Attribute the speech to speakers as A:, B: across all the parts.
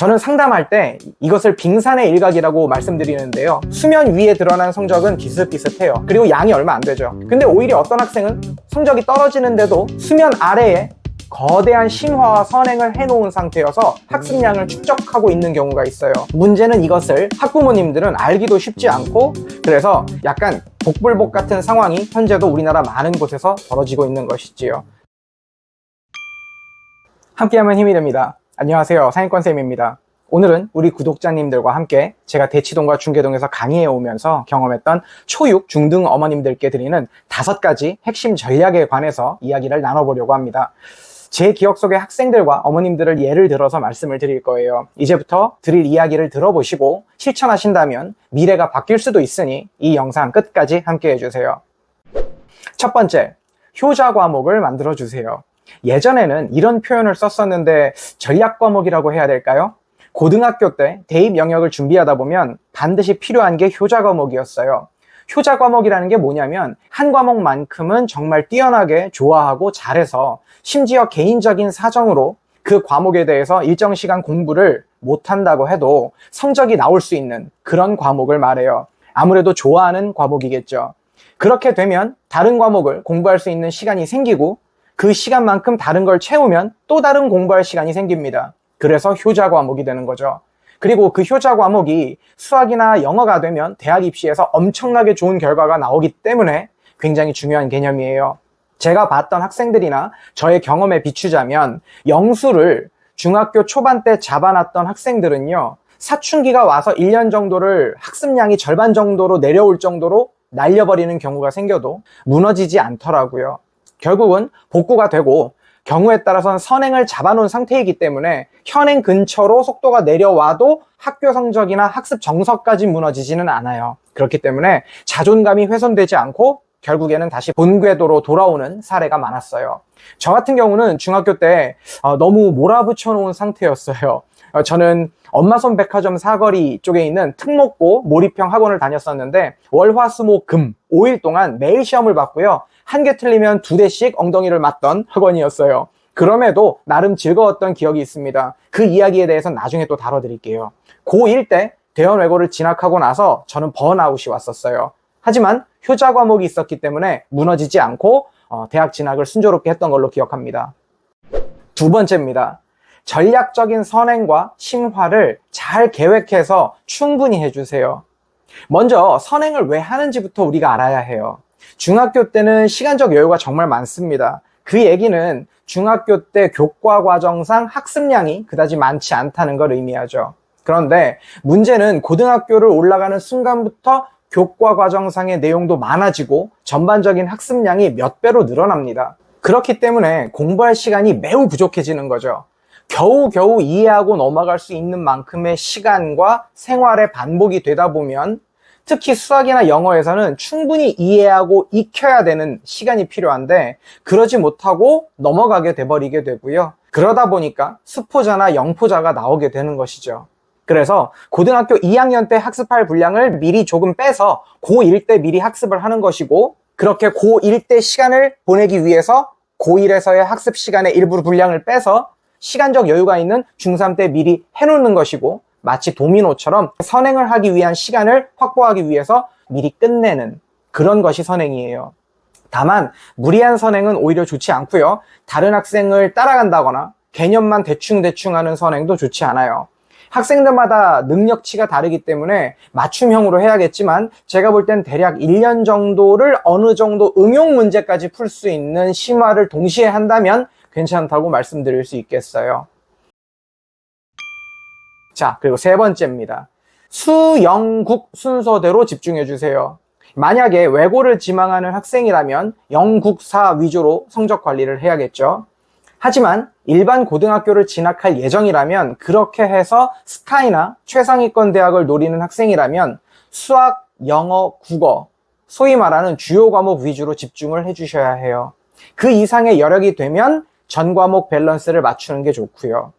A: 저는 상담할 때 이것을 빙산의 일각이라고 말씀드리는데요. 수면 위에 드러난 성적은 비슷비슷해요. 그리고 양이 얼마 안 되죠. 근데 오히려 어떤 학생은 성적이 떨어지는데도 수면 아래에 거대한 심화와 선행을 해놓은 상태여서 학습량을 축적하고 있는 경우가 있어요. 문제는 이것을 학부모님들은 알기도 쉽지 않고, 그래서 약간 복불복 같은 상황이 현재도 우리나라 많은 곳에서 벌어지고 있는 것이지요. 함께하면 힘이 됩니다. 안녕하세요, 상위권쌤입니다. 오늘은 우리 구독자님들과 함께 제가 대치동과 중계동에서 강의해 오면서 경험했던 초6, 중등 어머님들께 드리는 5가지 핵심 전략에 관해서 이야기를 나눠보려고 합니다. 제 기억 속의 학생들과 어머님들을 예를 들어서 말씀을 드릴 거예요. 이제부터 드릴 이야기를 들어보시고 실천하신다면 미래가 바뀔 수도 있으니 이 영상 끝까지 함께 해주세요. 첫 번째, 효자 과목을 만들어주세요. 예전에는 이런 표현을 썼었는데 전략 과목이라고 해야 될까요? 고등학교 때 대입 영역을 준비하다 보면 반드시 필요한 게 효자 과목이었어요. 효자 과목이라는 게 뭐냐면 한 과목만큼은 정말 뛰어나게 좋아하고 잘해서 심지어 개인적인 사정으로 그 과목에 대해서 일정 시간 공부를 못한다고 해도 성적이 나올 수 있는 그런 과목을 말해요. 아무래도 좋아하는 과목이겠죠. 그렇게 되면 다른 과목을 공부할 수 있는 시간이 생기고 그 시간만큼 다른 걸 채우면 또 다른 공부할 시간이 생깁니다. 그래서 효자 과목이 되는 거죠. 그리고 그 효자 과목이 수학이나 영어가 되면 대학 입시에서 엄청나게 좋은 결과가 나오기 때문에 굉장히 중요한 개념이에요. 제가 봤던 학생들이나 저의 경험에 비추자면 영수를 중학교 초반 때 잡아놨던 학생들은요, 사춘기가 와서 1년 정도를 학습량이 절반 정도로 내려올 정도로 날려버리는 경우가 생겨도 무너지지 않더라고요. 결국은 복구가 되고 경우에 따라서는 선행을 잡아놓은 상태이기 때문에 현행 근처로 속도가 내려와도 학교 성적이나 학습 정서까지 무너지지는 않아요. 그렇기 때문에 자존감이 훼손되지 않고 결국에는 다시 본궤도로 돌아오는 사례가 많았어요. 저 같은 경우는 중학교 때 너무 몰아붙여 놓은 상태였어요. 저는 엄마손 백화점 사거리 쪽에 있는 특목고 몰입형 학원을 다녔었는데 월, 화, 수, 목, 금 5일 동안 매일 시험을 봤고요. 한 개 틀리면 2대씩 엉덩이를 맞던 학원이었어요. 그럼에도 나름 즐거웠던 기억이 있습니다. 그 이야기에 대해서는 나중에 또 다뤄드릴게요. 고1 때 대원외고를 진학하고 나서 저는 번아웃이 왔었어요. 하지만 효자 과목이 있었기 때문에 무너지지 않고 대학 진학을 순조롭게 했던 걸로 기억합니다. 두 번째입니다. 전략적인 선행과 심화를 잘 계획해서 충분히 해주세요. 먼저 선행을 왜 하는지부터 우리가 알아야 해요. 중학교 때는 시간적 여유가 정말 많습니다. 그 얘기는 중학교 때 교과 과정상 학습량이 그다지 많지 않다는 걸 의미하죠. 그런데 문제는 고등학교를 올라가는 순간부터 교과 과정상의 내용도 많아지고 전반적인 학습량이 몇 배로 늘어납니다. 그렇기 때문에 공부할 시간이 매우 부족해지는 거죠. 겨우겨우 이해하고 넘어갈 수 있는 만큼의 시간과 생활의 반복이 되다 보면 특히 수학이나 영어에서는 충분히 이해하고 익혀야 되는 시간이 필요한데 그러지 못하고 넘어가게 돼버리게 되고요. 그러다 보니까 수포자나 영포자가 나오게 되는 것이죠. 그래서 고등학교 2학년 때 학습할 분량을 미리 조금 빼서 고1 때 미리 학습을 하는 것이고, 그렇게 고1 때 시간을 보내기 위해서 고1에서의 학습 시간의 일부 분량을 빼서 시간적 여유가 있는 중3 때 미리 해놓는 것이고, 마치 도미노처럼 선행을 하기 위한 시간을 확보하기 위해서 미리 끝내는 그런 것이 선행이에요. 다만 무리한 선행은 오히려 좋지 않고요. 다른 학생을 따라간다거나 개념만 대충 하는 선행도 좋지 않아요. 학생들마다 능력치가 다르기 때문에 맞춤형으로 해야겠지만 제가 볼 땐 대략 1년 정도를 어느 정도 응용 문제까지 풀 수 있는 심화를 동시에 한다면 괜찮다고 말씀드릴 수 있겠어요. 자, 그리고 세 번째입니다. 수영국 순서대로 집중해 주세요. 만약에 외고를 지망하는 학생이라면 영국사 위주로 성적 관리를 해야겠죠. 하지만 일반 고등학교를 진학할 예정이라면, 그렇게 해서 스카이나 최상위권 대학을 노리는 학생이라면 수학, 영어, 국어, 소위 말하는 주요 과목 위주로 집중을 해주셔야 해요. 그 이상의 여력이 되면 전 과목 밸런스를 맞추는 게 좋고요.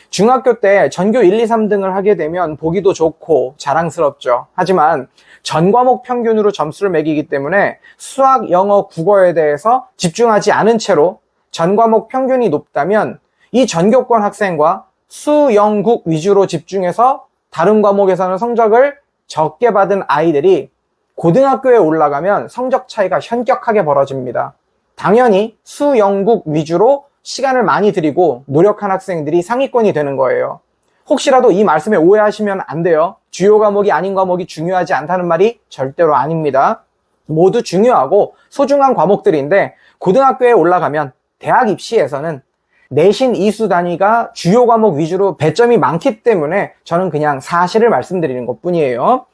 A: 중학교 때 전교 1, 2, 3등을 하게 되면 보기도 좋고 자랑스럽죠. 하지만 전 과목 평균으로 점수를 매기기 때문에 수학, 영어, 국어에 대해서 집중하지 않은 채로 전 과목 평균이 높다면 이 전교권 학생과 수영국 위주로 집중해서 다른 과목에서는 성적을 적게 받은 아이들이 고등학교에 올라가면 성적 차이가 현격하게 벌어집니다. 당연히 수영국 위주로 시간을 많이 들이고 노력한 학생들이 상위권이 되는 거예요. 혹시라도 이 말씀에 오해하시면 안 돼요. 주요 과목이 아닌 과목이 중요하지 않다는 말이 절대로 아닙니다. 모두 중요하고 소중한 과목들인데 고등학교에 올라가면 대학 입시에서는 내신 이수 단위가 주요 과목 위주로 배점이 많기 때문에 저는 그냥 사실을 말씀드리는 것 뿐이에요.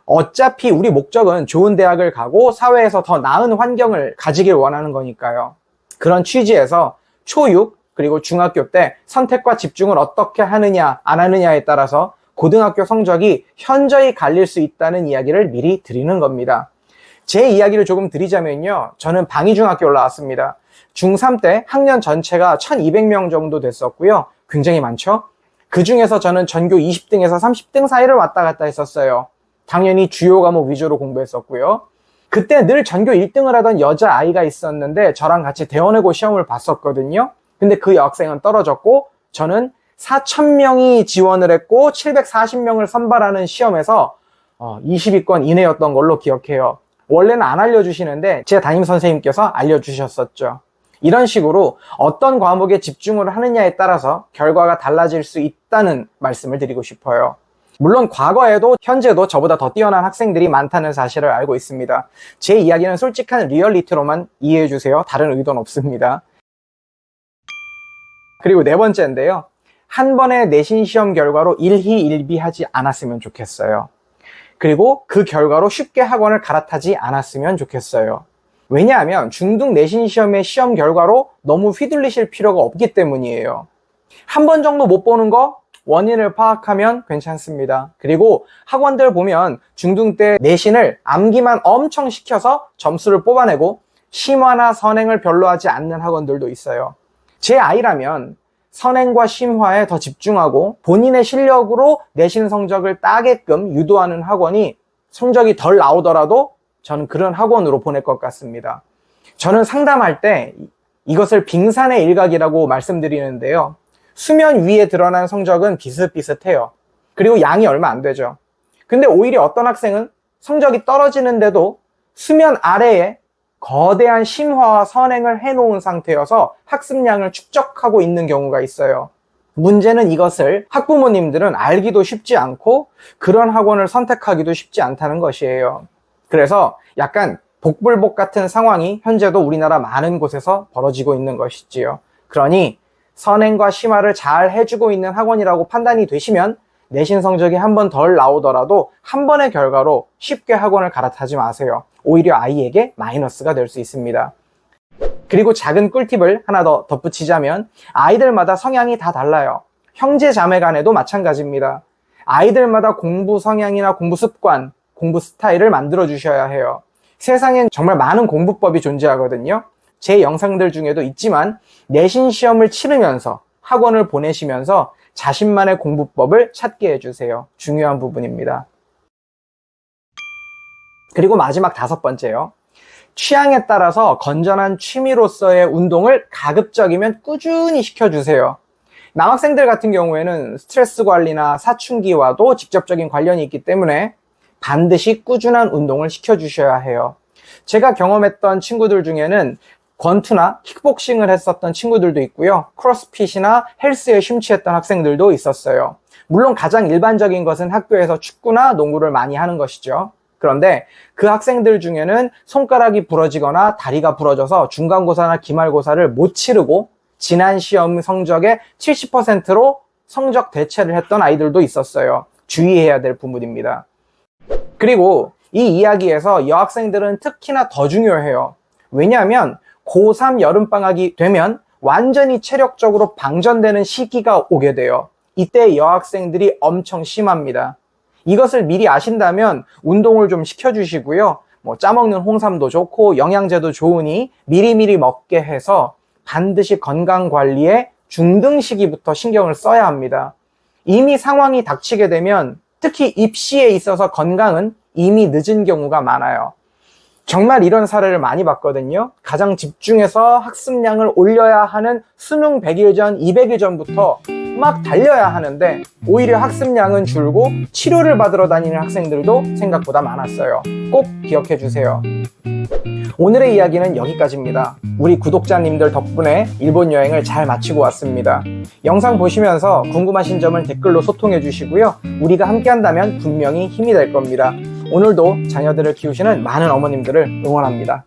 A: 어차피 우리 목적은 좋은 대학을 가고 사회에서 더 나은 환경을 가지길 원하는 거니까요. 그런 취지에서 초6 그리고 중학교 때 선택과 집중을 어떻게 하느냐 안 하느냐에 따라서 고등학교 성적이 현저히 갈릴 수 있다는 이야기를 미리 드리는 겁니다. 제 이야기를 조금 드리자면요. 저는 방위중학교 올라왔습니다. 중3 때 학년 전체가 1200명 정도 됐었고요. 굉장히 많죠? 그 중에서 저는 전교 20등에서 30등 사이를 왔다 갔다 했었어요. 당연히 주요 과목 위주로 공부했었고요. 그때 늘 전교 1등을 하던 여자아이가 있었는데 저랑 같이 대원외고 시험을 봤었거든요. 근데 그 여학생은 떨어졌고 저는 4000명이 지원을 했고 740명을 선발하는 시험에서 20위권 이내였던 걸로 기억해요. 원래는 안 알려주시는데 제 담임선생님께서 알려주셨었죠. 이런 식으로 어떤 과목에 집중을 하느냐에 따라서 결과가 달라질 수 있다는 말씀을 드리고 싶어요. 물론 과거에도 현재도 저보다 더 뛰어난 학생들이 많다는 사실을 알고 있습니다. 제 이야기는 솔직한 리얼리티로만 이해해 주세요. 다른 의도는 없습니다. 그리고 네 번째인데요. 한 번의 내신 시험 결과로 일희일비하지 않았으면 좋겠어요. 그리고 그 결과로 쉽게 학원을 갈아타지 않았으면 좋겠어요. 왜냐하면 중등 내신 시험의 시험 결과로 너무 휘둘리실 필요가 없기 때문이에요. 한 번 정도 못 보는 거 원인을 파악하면 괜찮습니다. 그리고 학원들 보면 중등 때 내신을 암기만 엄청 시켜서 점수를 뽑아내고 심화나 선행을 별로 하지 않는 학원들도 있어요. 제 아이라면 선행과 심화에 더 집중하고 본인의 실력으로 내신 성적을 따게끔 유도하는 학원이 성적이 덜 나오더라도 저는 그런 학원으로 보낼 것 같습니다. 저는 상담할 때 이것을 빙산의 일각이라고 말씀드리는데요. 수면 위에 드러난 성적은 비슷비슷해요. 그리고 양이 얼마 안 되죠. 근데 오히려 어떤 학생은 성적이 떨어지는데도 수면 아래에 거대한 심화와 선행을 해놓은 상태여서 학습량을 축적하고 있는 경우가 있어요. 문제는 이것을 학부모님들은 알기도 쉽지 않고 그런 학원을 선택하기도 쉽지 않다는 것이에요. 그래서 약간 복불복 같은 상황이 현재도 우리나라 많은 곳에서 벌어지고 있는 것이지요. 그러니 선행과 심화를 잘 해주고 있는 학원이라고 판단이 되시면 내신 성적이 한 번 덜 나오더라도 한 번의 결과로 쉽게 학원을 갈아타지 마세요. 오히려 아이에게 마이너스가 될 수 있습니다. 그리고 작은 꿀팁을 하나 더 덧붙이자면 아이들마다 성향이 다 달라요. 형제 자매 간에도 마찬가지입니다. 아이들마다 공부 성향이나 공부 습관, 공부 스타일을 만들어 주셔야 해요. 세상엔 정말 많은 공부법이 존재하거든요. 제 영상들 중에도 있지만 내신 시험을 치르면서 학원을 보내시면서 자신만의 공부법을 찾게 해주세요. 중요한 부분입니다. 그리고 마지막 5번째요. 취향에 따라서 건전한 취미로서의 운동을 가급적이면 꾸준히 시켜주세요. 남학생들 같은 경우에는 스트레스 관리나 사춘기와도 직접적인 관련이 있기 때문에 반드시 꾸준한 운동을 시켜주셔야 해요. 제가 경험했던 친구들 중에는 권투나 킥복싱을 했었던 친구들도 있고요. 크로스핏이나 헬스에 심취했던 학생들도 있었어요. 물론 가장 일반적인 것은 학교에서 축구나 농구를 많이 하는 것이죠. 그런데 그 학생들 중에는 손가락이 부러지거나 다리가 부러져서 중간고사나 기말고사를 못 치르고 지난 시험 성적의 70%로 성적 대체를 했던 아이들도 있었어요. 주의해야 될 부분입니다. 그리고 이 이야기에서 여학생들은 특히나 더 중요해요. 왜냐하면 고3 여름방학이 되면 완전히 체력적으로 방전되는 시기가 오게 돼요. 이때 여학생들이 엄청 심합니다. 이것을 미리 아신다면 운동을 좀 시켜주시고요. 짜먹는 홍삼도 좋고 영양제도 좋으니 미리미리 먹게 해서 반드시 건강관리에 중등 시기부터 신경을 써야 합니다. 이미 상황이 닥치게 되면 특히 입시에 있어서 건강은 이미 늦은 경우가 많아요. 정말 이런 사례를 많이 봤거든요. 가장 집중해서 학습량을 올려야 하는 수능 100일 전, 200일 전부터 막 달려야 하는데 오히려 학습량은 줄고 치료를 받으러 다니는 학생들도 생각보다 많았어요. 꼭 기억해 주세요. 오늘의 이야기는 여기까지입니다. 우리 구독자님들 덕분에 일본 여행을 잘 마치고 왔습니다. 영상 보시면서 궁금하신 점을 댓글로 소통해 주시고요. 우리가 함께 한다면 분명히 힘이 될 겁니다. 오늘도 자녀들을 키우시는 많은 어머님들을 응원합니다.